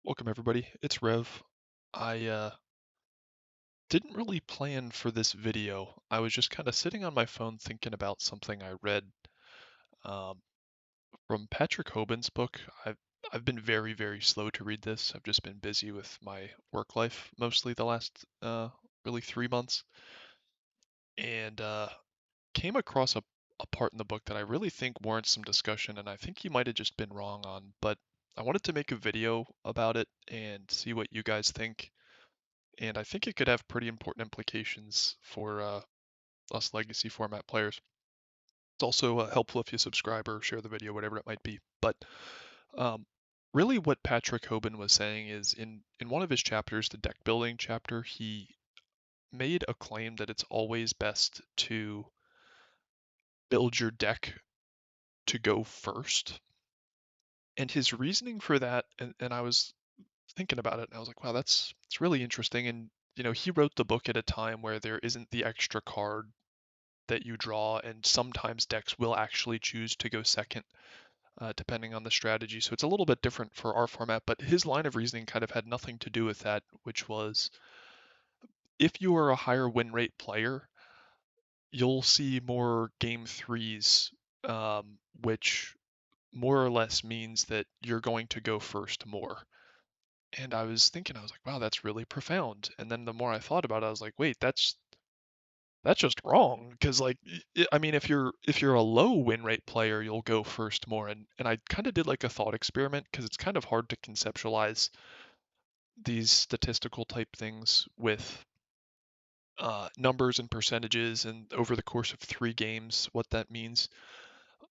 Welcome everybody, it's Rev. I didn't really plan for this video. I was just kind of sitting on my phone thinking about something I read um, from Patrick Hoban's book. I've been very slow to read this. I've just been busy with my work life mostly the last really 3 months, and came across a part in the book that I really think warrants some discussion, and I think he might have just been wrong on, but I wanted to make a video about it and see what you guys think. And I think it could have pretty important implications for us legacy format players. It's also helpful if you subscribe or share the video, whatever it might be. But um, really, what Patrick Hoban was saying is in one of his chapters, the deck building chapter, he made a claim that it's always best to build your deck to go first. And his reasoning for that, and I was thinking about it, and I was like, wow, that's really interesting. And he wrote the book at a time where there isn't the extra card that you draw, and sometimes decks will actually choose to go second, depending on the strategy. So it's a little bit different for our format, but his line of reasoning kind of had nothing to do with that, which was if you are a higher win rate player, you'll see more game threes, which more or less means that you're going to go first more. And I was thinking, I was like, wow, that's really profound. And then the more I thought about it, I was like, wait, that's just wrong because like I mean if you're a low win rate player you'll go first more, and I kind of did like a thought experiment because it's kind of hard to conceptualize these statistical type things with numbers and percentages and over the course of 3 games what that means.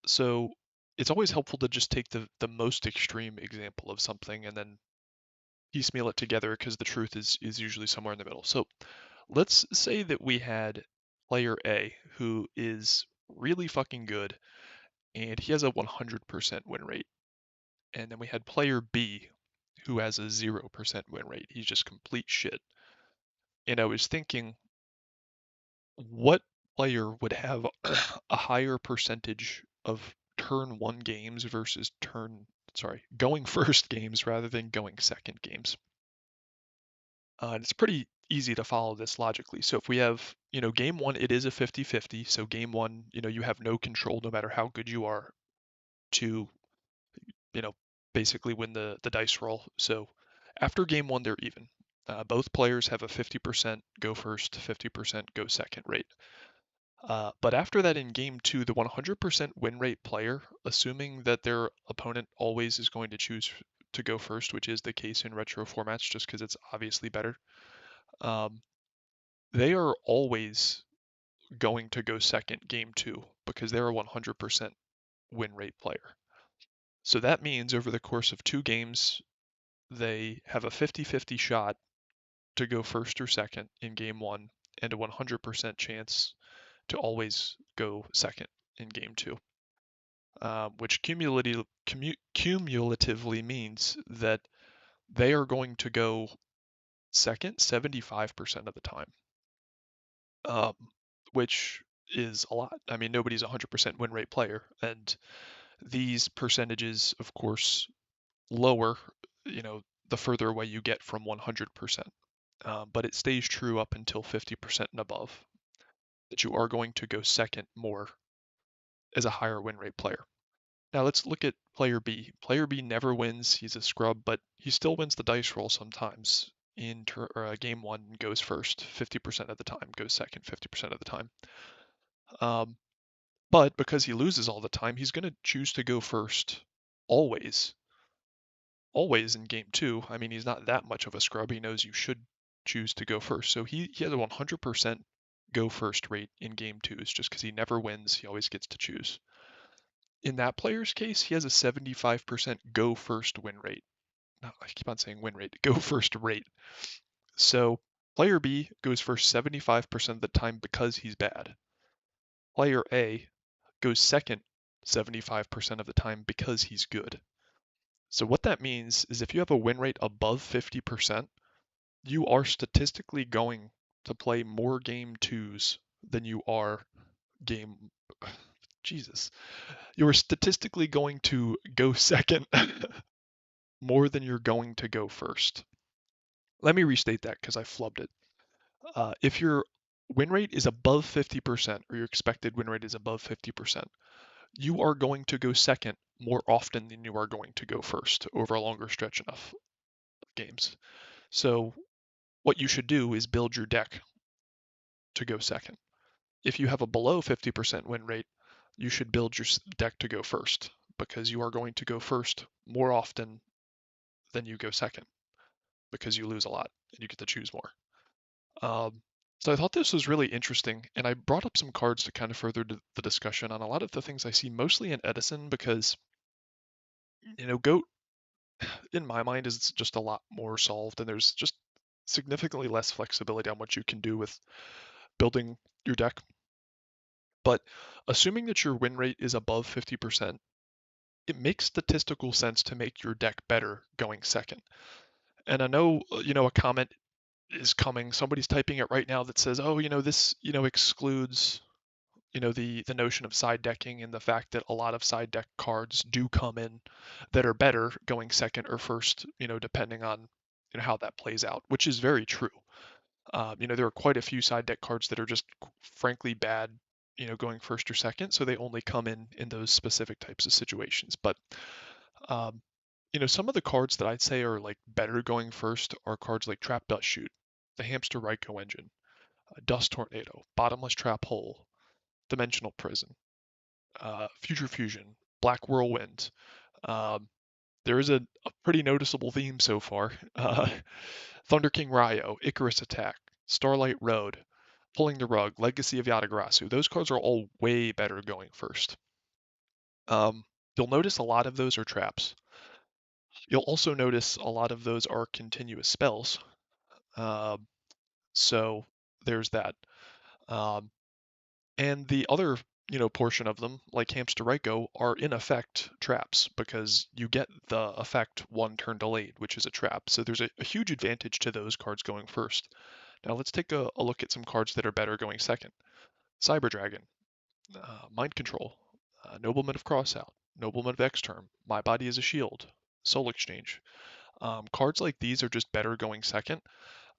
So it's always helpful to just take the most extreme example of something and then piecemeal it together because the truth is usually somewhere in the middle. So let's say that we had player A who is really fucking good and he has a 100% win rate. And then we had player B who has a 0% win rate. He's just complete shit. And I was thinking, what player would have a higher percentage of turn one games versus going first games rather than going second games? And it's pretty easy to follow this logically. So if we have, game one, it is a 50-50. So game one, you have no control no matter how good you are to, you know, basically win the dice roll. So after game one, they're even. Both players have a 50% go first, 50% go second rate. But after that, in game two, the 100% win rate player, assuming that their opponent always is going to choose to go first, which is the case in retro formats just because it's obviously better, um, they are always going to go second game two because they're a 100% win rate player. So that means over the course of 2 games, they have a 50-50 shot to go first or second in game one and a 100% chance to always go second in game two, which cumulatively means that they are going to go second 75% of the time, um, which is a lot. I mean, nobody's a 100% win rate player, and these percentages, of course, lower, the further away you get from 100%. But it stays true up until 50% and above that you are going to go second more as a higher win rate player. Now let's look at player B. Player B never wins. He's a scrub, but he still wins the dice roll sometimes. Game one, goes first 50% of the time, goes second 50% of the time. Um, but because he loses all the time, he's going to choose to go first always. Always in game two. I mean, he's not that much of a scrub. He knows you should choose to go first. So he has a 100% go first rate in game twos just because he never wins. He always gets to choose. In that player's case, he has a 75% go first win rate. No, I keep on saying win rate, go first rate. So player B goes first 75% of the time because he's bad. Player A goes second 75% of the time because he's good. So what that means is if you have a win rate above 50%, you are statistically going to play more game twos than you are game. Jesus. You are statistically going to go second more than you're going to go first. Let me restate that because I flubbed it. If your win rate is above 50%, or your expected win rate is above 50%, you are going to go second more often than you are going to go first over a longer stretch enough of games. So what you should do is build your deck to go second. If you have a below 50% win rate, you should build your deck to go first because you are going to go first more often than you go second because you lose a lot and you get to choose more. So I thought this was really interesting, and I brought up some cards to kind of further the discussion on a lot of the things I see mostly in Edison because, Goat, in my mind, is just a lot more solved, and there's just significantly less flexibility on what you can do with building your deck. But assuming that your win rate is above 50%, it makes statistical sense to make your deck better going second. And I know, a comment is coming. Somebody's typing it right now that says, "Oh, this, excludes, the notion of side decking and the fact that a lot of side deck cards do come in that are better going second or first, depending on, how that plays out," which is very true. There are quite a few side deck cards that are just frankly bad, going first or second, so they only come in those specific types of situations. But um, some of the cards that I'd say are like better going first are cards like Trap Dust Shoot, the Hamster Ryko Engine, Dust Tornado, Bottomless Trap Hole, Dimensional Prison, Future Fusion, Black Whirlwind. Um, there is a pretty noticeable theme so far. Thunder King Ryo, Icarus Attack, Starlight Road, Pulling the Rug, Legacy of Yatagarasu. Those cards are all way better going first. Um, you'll notice a lot of those are traps. You'll also notice a lot of those are continuous spells. Um, so there's that. Um, and the other, portion of them, like Hamster Ryko, are in effect traps because you get the effect one turn delayed, which is a trap. So there's a huge advantage to those cards going first. Now let's take a look at some cards that are better going second. Cyber Dragon, Mind Control, Nobleman of Crossout, Nobleman of Exterm, My Body is a Shield, Soul Exchange. Cards like these are just better going second.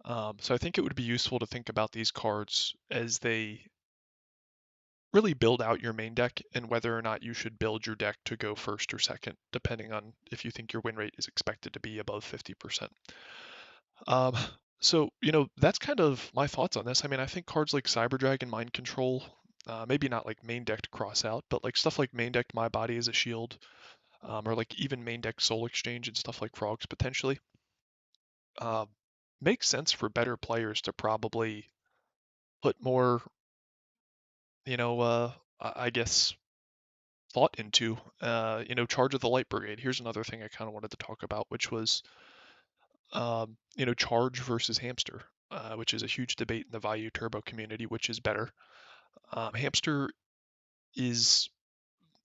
So I think it would be useful to think about these cards as they really build out your main deck and whether or not you should build your deck to go first or second, depending on if you think your win rate is expected to be above 50%. Um, so, that's kind of my thoughts on this. I mean, I think cards like Cyber Dragon, Mind Control, maybe not like main decked cross out, but like stuff like main decked My Body as a Shield, or like even main deck Soul Exchange and stuff like Frogs potentially, uh, makes sense for better players to probably put more, I guess, thought into. Charge of the Light Brigade. Here's another thing I kind of wanted to talk about, which was, Charge versus Hamster, which is a huge debate in the Value Turbo community, which is better. Hamster is,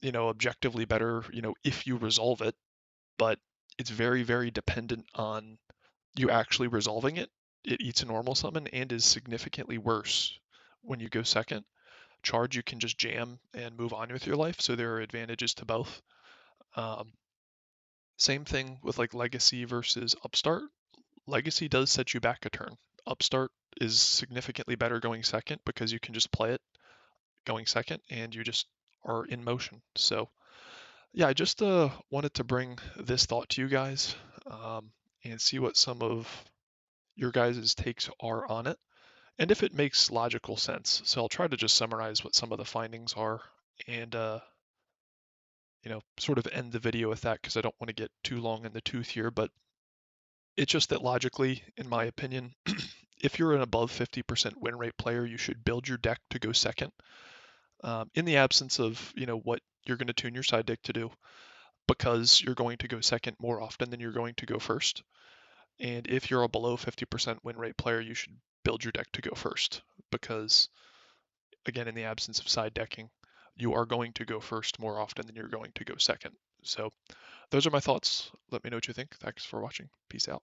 objectively better, if you resolve it, but it's very, very dependent on you actually resolving it. It eats a normal summon and is significantly worse when you go second. Charge, you can just jam and move on with your life, so there are advantages to both. Um, Same thing with like Legacy versus Upstart. Legacy does set you back a turn. Upstart is significantly better going second because you can just play it going second and you just are in motion. So yeah, I just wanted to bring this thought to you guys, and see what some of your guys' takes are on it and if it makes logical sense. So I'll try to just summarize what some of the findings are and sort of end the video with that because I don't want to get too long in the tooth here, but it's just that logically, in my opinion, if you're an above 50% win rate player, you should build your deck to go second, in the absence of, what you're going to tune your side deck to do, because you're going to go second more often than you're going to go first. And if you're a below 50% win rate player, you should build your deck to go first, because, again, in the absence of side decking, you are going to go first more often than you're going to go second. So those are my thoughts. Let me know what you think. Thanks for watching. Peace out.